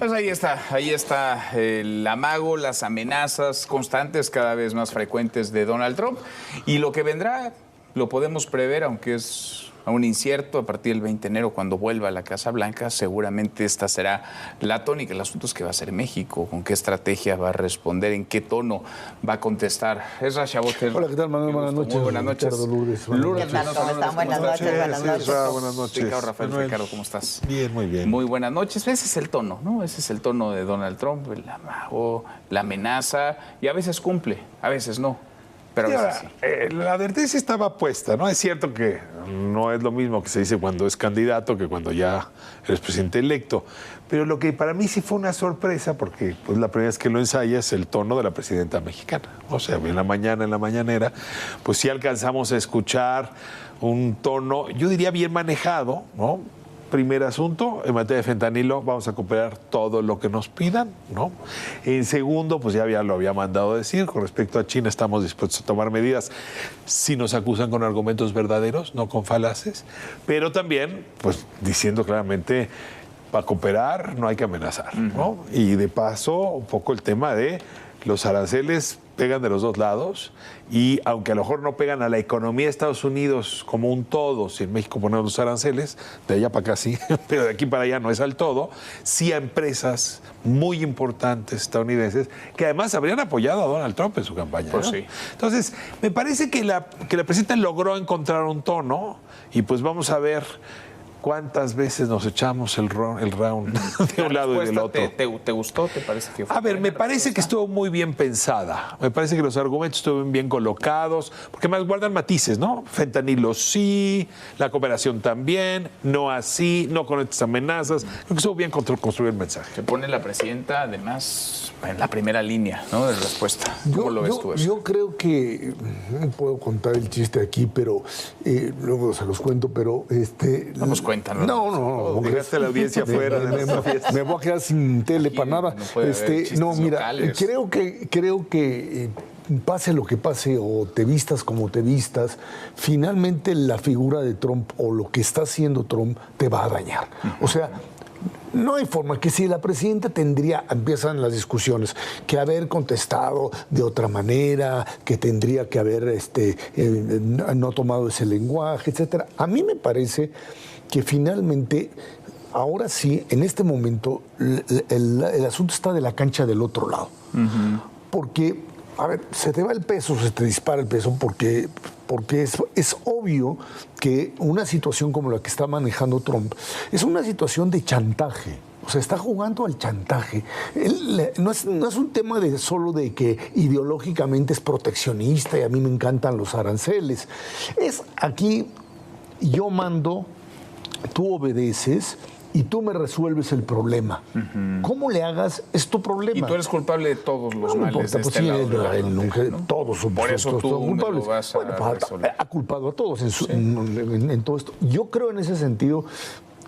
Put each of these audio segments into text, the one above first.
Pues ahí está el amago, las amenazas constantes, cada vez más frecuentes de Donald Trump. Y lo que vendrá lo podemos prever, aunque es aún incierto, a partir del 20 de enero, cuando vuelva a la Casa Blanca, seguramente esta será la tónica. El asunto es qué va a hacer México, con qué estrategia va a responder, en qué tono va a de Donald Trump, el amago, la amenaza, y a veces cumple, a veces no. Pero a veces sí. La advertencia estaba puesta, ¿no? Es cierto que no es lo mismo que se dice cuando es candidato que cuando ya eres presidente electo. Pero lo que para mí sí fue una sorpresa, porque pues, la primera vez que lo ensaya es el tono de la presidenta mexicana. O sea, en la mañanera, pues sí alcanzamos a escuchar un tono, yo diría bien manejado, ¿no? Primer asunto, en materia de fentanilo vamos a cooperar todo lo que nos pidan, ¿no? En segundo, pues ya lo había mandado decir, con respecto a China estamos dispuestos a tomar medidas si nos acusan con argumentos verdaderos, no con falaces, pero también, pues diciendo claramente, para cooperar no hay que amenazar, ¿no? Y de paso, un poco el tema de los aranceles pegan de los dos lados y aunque a lo mejor no pegan a la economía de Estados Unidos como un todo, si en México ponemos los aranceles, de allá para acá sí, pero de aquí para allá no es al todo, sí a empresas muy importantes estadounidenses que además habrían apoyado a Donald Trump en su campaña, ¿no? Sí. Entonces, me parece que la presidenta logró encontrar un tono y pues vamos a ver ¿cuántas veces nos echamos el round de un lado y del otro? ¿Te gustó? ¿Te parece que fue? A ver, me parece que estuvo muy bien pensada. Me parece que los argumentos estuvieron bien colocados, porque más guardan matices, ¿no? Fentanilo sí, la cooperación también, no así, no con estas amenazas. Creo que estuvo bien construir el mensaje. Se pone la presidenta, además, en la primera línea, ¿no? De respuesta. ¿Cómo lo ves tú eso? Yo creo que, no puedo contar el chiste aquí, pero luego se los cuento, pero Vamos, cuéntanos. No. Dejaste la audiencia fuera de nuestra fiesta. Me voy a quedar sin tele para nada. No, mira, creo que pase lo que pase o te vistas como te vistas, finalmente la figura de Trump o lo que está haciendo Trump te va a dañar. O sea, no hay forma que si la presidenta empiezan las discusiones, que haber contestado de otra manera, que tendría que haber no tomado ese lenguaje, etcétera. A mí me parece que finalmente, ahora sí, en este momento, el asunto está de la cancha del otro lado. Porque, a ver, se te va el peso, se te dispara el peso, porque es obvio que una situación como la que está manejando Trump es una situación de chantaje. O sea, está jugando al chantaje. No es un tema solo de que ideológicamente es proteccionista y a mí me encantan los aranceles. Es aquí, yo mando, tú obedeces y tú me resuelves el problema. ¿Cómo le hagas? Es tu problema. Y tú eres culpable de todos los males de este lado. Todos son Por eso tú culpables. Ha culpado a todos en todo esto. Yo creo en ese sentido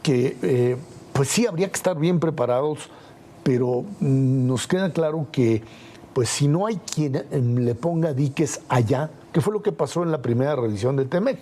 que pues sí habría que estar bien preparados, pero nos queda claro que pues si no hay quien le ponga diques allá, que fue lo que pasó en la primera revisión del TEMEC,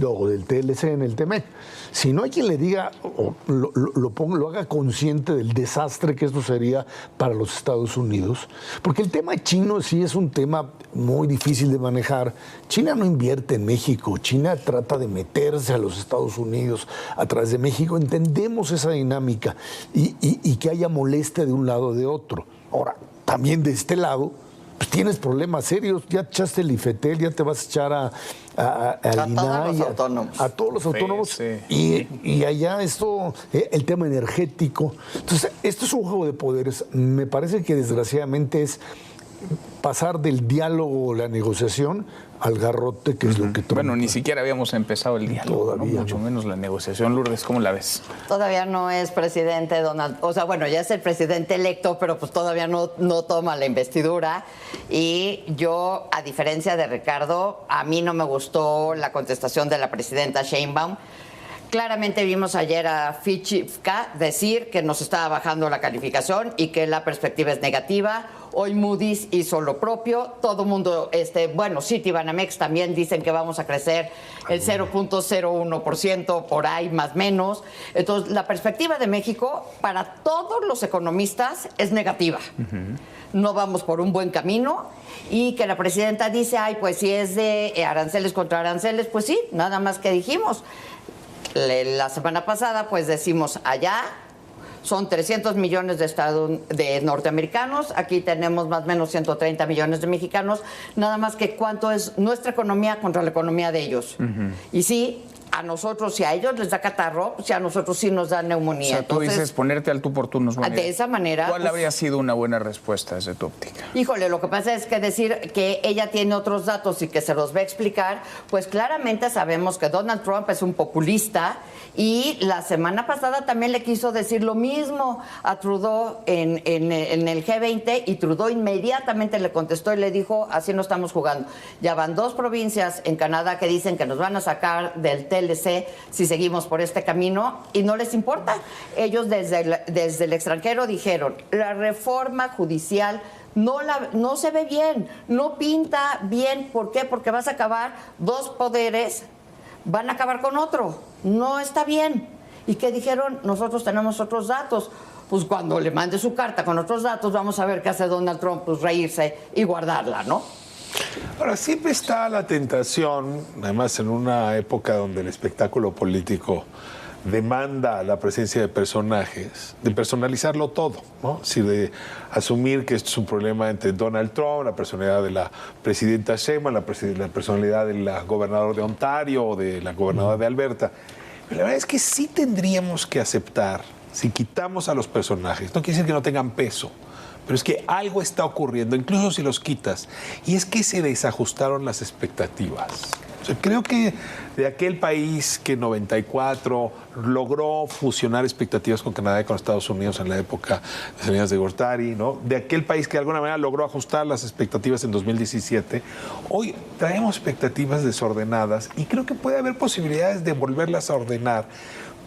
o del TLC en el TEMEC. Si no hay quien le diga, o lo haga consciente del desastre que esto sería para los Estados Unidos, porque el tema chino sí es un tema muy difícil de manejar. China no invierte en México, China trata de meterse a los Estados Unidos a través de México. Entendemos esa dinámica y que haya molestia de un lado o de otro. Ahora, también de este lado, pues tienes problemas serios, ya echaste el IFETEL, ya te vas a echar al INAI, a todos los autónomos, sí. Y allá esto, el tema energético. Entonces, esto es un juego de poderes. Me parece que desgraciadamente es pasar del diálogo, la negociación, al garrote, que es lo que Trump. Bueno, ni siquiera habíamos empezado el diálogo, todavía, ¿no? Mucho menos la negociación. Lourdes, ¿cómo la ves? Todavía no es presidente Donald, o sea, bueno, ya es el presidente electo, pero pues todavía no toma la investidura. Y yo, a diferencia de Ricardo, a mí no me gustó la contestación de la presidenta Sheinbaum. Claramente vimos ayer a Fitch decir que nos estaba bajando la calificación y que la perspectiva es negativa. Hoy Moody's hizo lo propio. Todo el mundo, bueno, Citibanamex también dicen que vamos a crecer el 0.01%, por ahí más o menos. Entonces, la perspectiva de México para todos los economistas es negativa. No vamos por un buen camino. Y que la presidenta dice, ay, pues si es de aranceles contra aranceles, pues sí, nada más que dijimos. La semana pasada, pues decimos allá, son 300 millones de norteamericanos, aquí tenemos más o menos 130 millones de mexicanos, nada más que cuánto es nuestra economía contra la economía de ellos. Y sí, a nosotros, si a ellos les da catarro, si a nosotros sí nos da neumonía. O sea, tú dices ponerte al tú por tú no es buena idea. De esa manera. ¿Cuál habría sido una buena respuesta desde tu óptica? Híjole, lo que pasa es que decir que ella tiene otros datos y que se los va a explicar, pues claramente sabemos que Donald Trump es un populista y la semana pasada también le quiso decir lo mismo a Trudeau en el G20 y Trudeau inmediatamente le contestó y le dijo, así no estamos jugando. Ya van 2 provincias en Canadá que dicen que nos van a sacar del TLC si seguimos por este camino y no les importa. Ellos desde el extranjero dijeron, la reforma judicial no se ve bien, no pinta bien. ¿Por qué? Porque vas a acabar 2 poderes, van a acabar con otro. No está bien. ¿Y qué dijeron? Nosotros tenemos otros datos. Pues cuando le mande su carta con otros datos, vamos a ver qué hace Donald Trump, pues reírse y guardarla, ¿no? Ahora, siempre está la tentación, además en una época donde el espectáculo político demanda la presencia de personajes, de personalizarlo todo, ¿no? Es decir, de asumir que esto es un problema entre Donald Trump, la personalidad de la presidenta Sheinbaum, la personalidad del gobernador de Ontario o de la gobernadora de Alberta. Pero la verdad es que sí tendríamos que aceptar, si quitamos a los personajes, no quiere decir que no tengan peso, pero es que algo está ocurriendo, incluso si los quitas, y es que se desajustaron las expectativas. O sea, creo que de aquel país que en 94 logró fusionar expectativas con Canadá y con Estados Unidos en la época de Salinas de Gortari, ¿no? De aquel país que de alguna manera logró ajustar las expectativas en 2017, hoy traemos expectativas desordenadas y creo que puede haber posibilidades de volverlas a ordenar,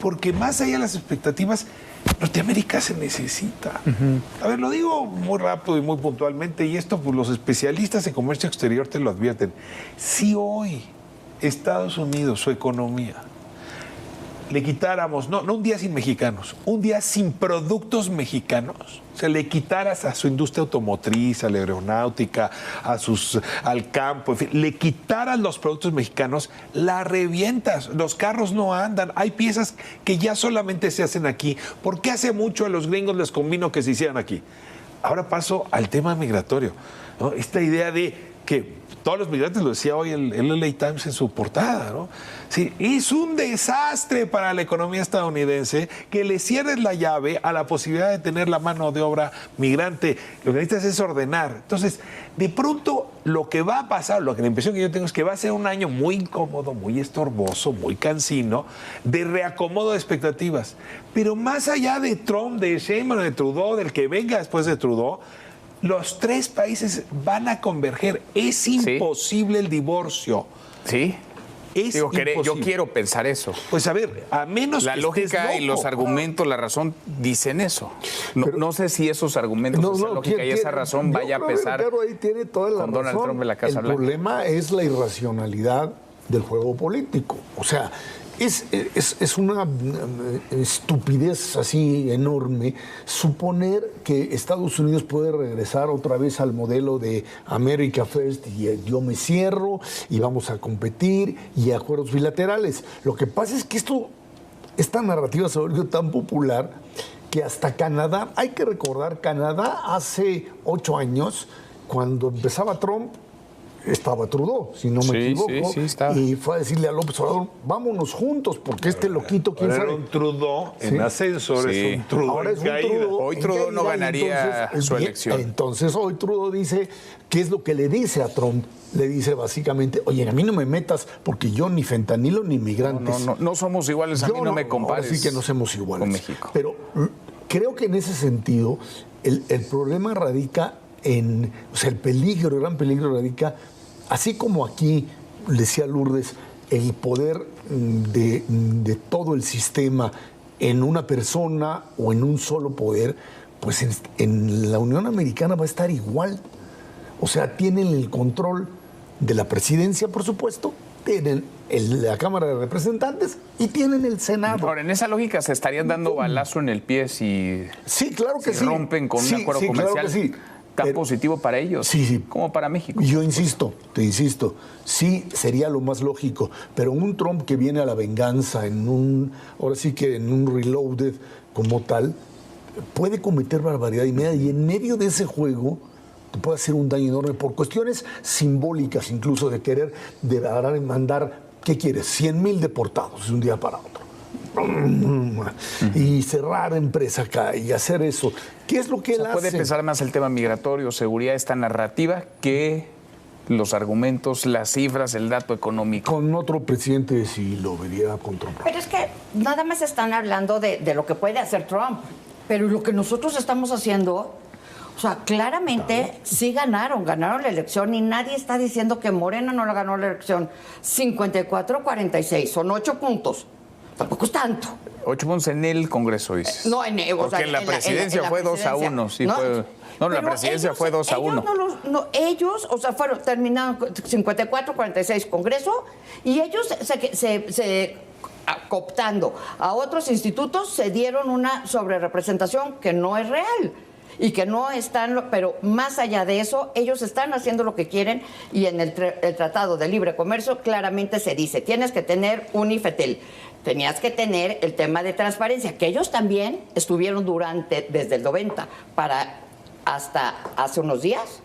porque más allá de las expectativas, Norteamérica se necesita. A ver, lo digo muy rápido y muy puntualmente, y esto pues los especialistas en comercio exterior te lo advierten. Si hoy Estados Unidos, su economía, le quitáramos, no un día sin mexicanos, un día sin productos mexicanos, o sea, le quitaras a su industria automotriz, a la aeronáutica, al campo, en fin, le quitaras los productos mexicanos, la revientas. Los carros no andan, hay piezas que ya solamente se hacen aquí. ¿Por qué hace mucho a los gringos les convino que se hicieran aquí? Ahora paso al tema migratorio, ¿no? Esta idea de que todos los migrantes, lo decía hoy el LA Times en su portada, ¿no? Sí, es un desastre para la economía estadounidense que le cierres la llave a la posibilidad de tener la mano de obra migrante. Lo que necesitas es ordenar. Entonces, de pronto, lo que va a pasar, la impresión que yo tengo es que va a ser un año muy incómodo, muy estorboso, muy cansino, de reacomodo de expectativas. Pero más allá de Trump, de Sheinbaum, de Trudeau, del que venga después de Trudeau, los 3 países van a converger. Es imposible el divorcio. Sí. Yo quiero pensar eso. Pues a ver, a menos la que lógica y los argumentos, la razón dicen eso. No sé si esos argumentos, esa lógica y esa razón vaya a pesar. Pero ahí tiene toda la con Donald Trump en la Casa Blanca. El problema es la irracionalidad del juego político. O sea, es una estupidez así enorme suponer que Estados Unidos puede regresar otra vez al modelo de America First y yo me cierro y vamos a competir y acuerdos bilaterales. Lo que pasa es que esta narrativa se volvió tan popular que hasta Canadá, hay que recordar, Canadá hace 8 años, cuando empezaba Trump, estaba Trudeau, si no me equivoco, y fue a decirle a López Obrador, vámonos juntos, porque este loquito, quién sabe. Era un Trudeau en ascenso, es un Trudeau. Ahora es un Trudeau. Hoy Trudeau no ganaría su elección. Entonces hoy Trudeau dice, ¿qué es lo que le dice a Trump? Le dice básicamente, oye, a mí no me metas, porque yo ni fentanilo ni migrantes. No somos iguales, a mí no me compares. Sí que no somos iguales. Con México. Pero creo que en ese sentido, el problema radica el gran peligro radica, así como aquí, decía Lourdes, el poder de todo el sistema en una persona o en un solo poder, pues en la Unión Americana va a estar igual. O sea, tienen el control de la presidencia, por supuesto, tienen la Cámara de Representantes y tienen el Senado. Ahora, en esa lógica se estarían dando balazo en el pie si, sí, claro que si sí. rompen con un acuerdo comercial. comercial. Claro que sí. Tan positivo para ellos como para México. Yo insisto, te insisto, sí sería lo más lógico, pero un Trump que viene a la venganza ahora sí que en un reloaded como tal, puede cometer barbaridad y media, y en medio de ese juego te puede hacer un daño enorme por cuestiones simbólicas, incluso de querer mandar, ¿qué quieres? 100,000 deportados de un día para otro. Y cerrar empresa acá y hacer eso. ¿Qué es lo que él hace? Puede pesar más el tema migratorio, seguridad, esta narrativa, que los argumentos, las cifras, el dato económico. Con otro presidente sí lo vería con Trump. Pero es que nada más están hablando de lo que puede hacer Trump, pero lo que nosotros estamos haciendo, o sea, claramente sí ganaron la elección y nadie está diciendo que Morena no la ganó la elección. 54-46, son 8 puntos. Tampoco es tanto. 8 puntos en el Congreso, dices. No, porque en la presidencia fue 2-1. Sí, ¿no? No, la presidencia fue 2-1. Ellos, o sea, terminaron 54-46 Congreso y ellos se cooptando a otros institutos se dieron una sobrerepresentación que no es real. Y que no están, pero más allá de eso, ellos están haciendo lo que quieren y en el Tratado de Libre Comercio claramente se dice, tienes que tener un IFETEL, tenías que tener el tema de transparencia, que ellos también estuvieron desde el 90 hasta hace unos días,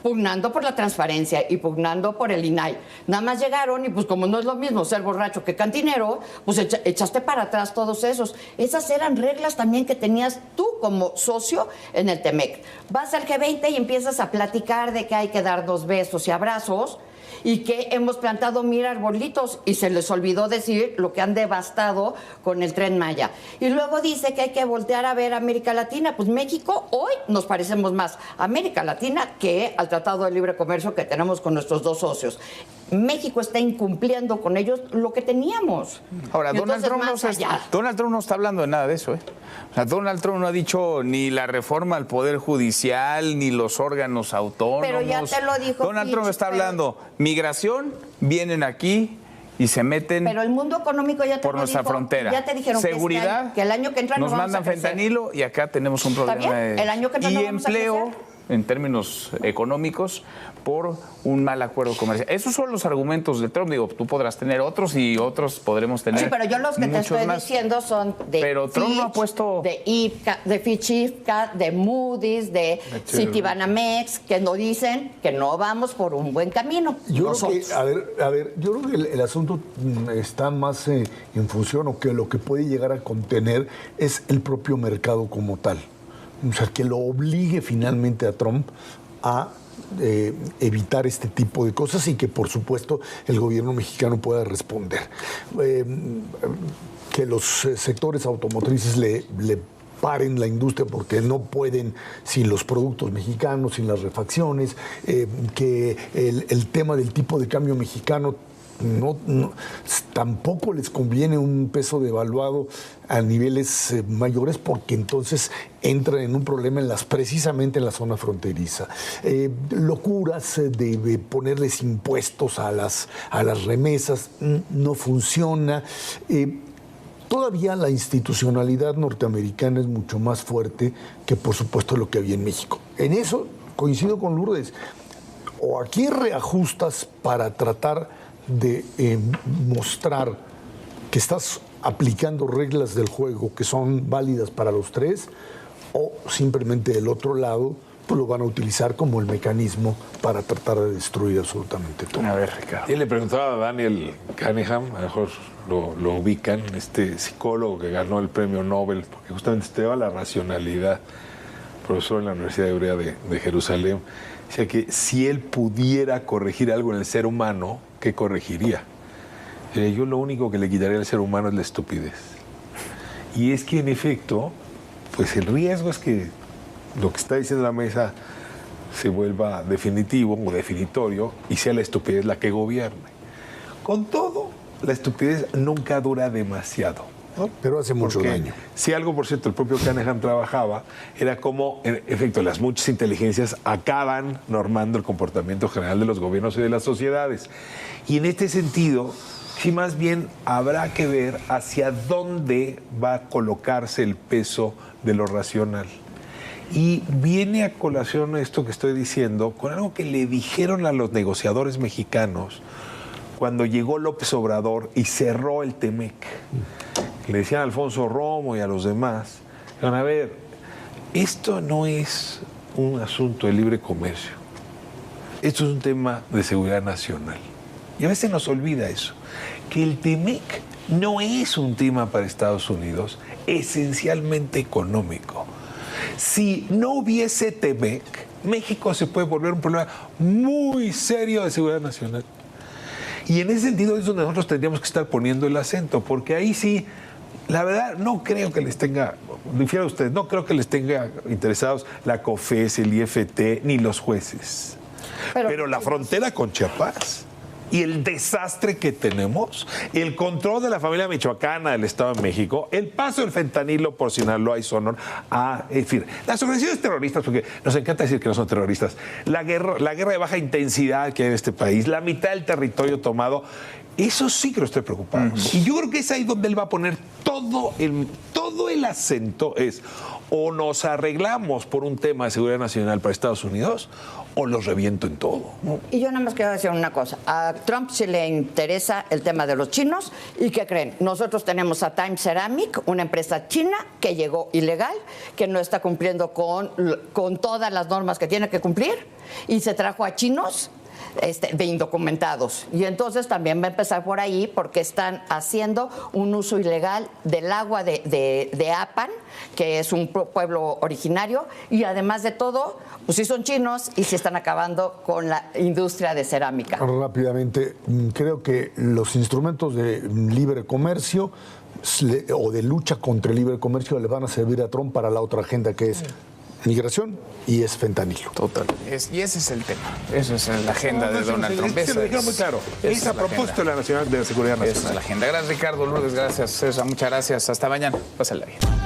pugnando por la transparencia y pugnando por el INAI. Nada más llegaron y pues como no es lo mismo ser borracho que cantinero, pues echaste para atrás todos esos. Esas eran reglas también que tenías tú como socio en el TEMEC. Vas al G20 y empiezas a platicar de que hay que darnos besos y abrazos y que hemos plantado 1,000 arbolitos y se les olvidó decir lo que han devastado con el Tren Maya. Y luego dice que hay que voltear a ver a América Latina. Pues México hoy nos parecemos más a América Latina que al Tratado de Libre Comercio que tenemos con nuestros dos socios. México está incumpliendo con ellos lo que teníamos. Ahora, Donald Trump no está hablando de nada de eso, ¿eh? O sea, Donald Trump no ha dicho ni la reforma al Poder Judicial, ni los órganos autónomos. Pero ya te lo dijo. Donald Trump está hablando migración, vienen aquí y se meten pero el mundo económico ya te por nuestra frontera. Ya te dijeron seguridad, que el año que entra nos mandan fentanilo y acá tenemos un problema de el año que entra y no vamos empleo en términos económicos por un mal acuerdo comercial. Esos son los argumentos de Trump. Digo, tú podrás tener otros y otros podremos tener. Sí, pero yo los que te estoy diciendo son de pero Trump no ha puesto de IPCA, de Fitch IPCA, de Moody's, de Citibanamex, que nos dicen que no vamos por un buen camino. Yo creo que, yo creo que el asunto está más en función o que lo que puede llegar a contener es el propio mercado como tal. O sea, que lo obligue finalmente a Trump a evitar este tipo de cosas y que, por supuesto, el gobierno mexicano pueda responder. Que los sectores automotrices le paren la industria porque no pueden sin los productos mexicanos, sin las refacciones, que el tema del tipo de cambio mexicano tampoco les conviene un peso devaluado a niveles mayores porque entonces entran en un problema precisamente en la zona fronteriza. Locuras de ponerles impuestos a las remesas no funciona. Todavía la institucionalidad norteamericana es mucho más fuerte que, por supuesto, lo que había en México. En eso coincido con Lourdes. O aquí reajustas para tratar de mostrar que estás aplicando reglas del juego que son válidas para los tres, o simplemente del otro lado pues lo van a utilizar como el mecanismo para tratar de destruir absolutamente todo. A ver, Ricardo. Y le preguntaba a Daniel Kahneman, a lo mejor lo ubican, este psicólogo que ganó el premio Nobel, porque justamente estudiaba la racionalidad, profesor en la Universidad Hebrea de Jerusalén. Decía que si él pudiera corregir algo en el ser humano, ¿qué corregiría? Yo lo único que le quitaría al ser humano es la estupidez. Y es que en efecto, pues el riesgo es que lo que está diciendo la mesa se vuelva definitivo o definitorio y sea la estupidez la que gobierne. Con todo, la estupidez nunca dura demasiado, ¿no? Pero hace mucho Porque daño. Si algo, por cierto, el propio Cunningham trabajaba, era como, en efecto, las muchas inteligencias acaban normando el comportamiento general de los gobiernos y de las sociedades. Y en este sentido, sí, más bien habrá que ver hacia dónde va a colocarse el peso de lo racional. Y viene a colación esto que estoy diciendo con algo que le dijeron a los negociadores mexicanos cuando llegó López Obrador y cerró el Temec. Le decían a Alfonso Romo y a los demás, a ver, esto no es un asunto de libre comercio, esto es un tema de seguridad nacional. Y a veces nos olvida eso, que el Temec no es un tema para Estados Unidos, esencialmente económico. Si no hubiese Temec, México se puede volver un problema muy serio de seguridad nacional. Y en ese sentido es donde nosotros tendríamos que estar poniendo el acento, porque ahí sí, la verdad, no creo que les tenga, difiero a ustedes, no creo que les tenga interesados la COFES, el IFT, ni los jueces. Pero la frontera con Chiapas y el desastre que tenemos, el control de la familia michoacana del Estado de México, el paso del fentanilo por Sinaloa y Sonora, es decir, las organizaciones terroristas, porque nos encanta decir que no son terroristas, la guerra de baja intensidad que hay en este país, la mitad del territorio tomado, eso sí que lo estoy preocupado. Y yo creo que es ahí donde él va a poner todo el acento, es o nos arreglamos por un tema de seguridad nacional para Estados Unidos o los reviento en todo, ¿no? Y yo nada más quiero decir una cosa. A Trump sí le interesa el tema de los chinos. ¿Y qué creen? Nosotros tenemos a Time Ceramic, una empresa china que llegó ilegal, que no está cumpliendo con todas las normas que tiene que cumplir, y se trajo a chinos de indocumentados. Y entonces también va a empezar por ahí, porque están haciendo un uso ilegal del agua de Apan, que es un pueblo originario, y además de todo, pues sí son chinos y se están acabando con la industria de cerámica. Rápidamente, creo que los instrumentos de libre comercio o de lucha contra el libre comercio le van a servir a Trump para la otra agenda, que es migración y es fentanilo. Total. Y ese es el tema. Esa es la agenda de Donald Trump. Se lo dijeron muy claro. Es a propósito de la Seguridad Nacional. Esa es la agenda. Gracias, Ricardo. Lourdes, gracias, César. Muchas gracias. Hasta mañana. Pásenla bien.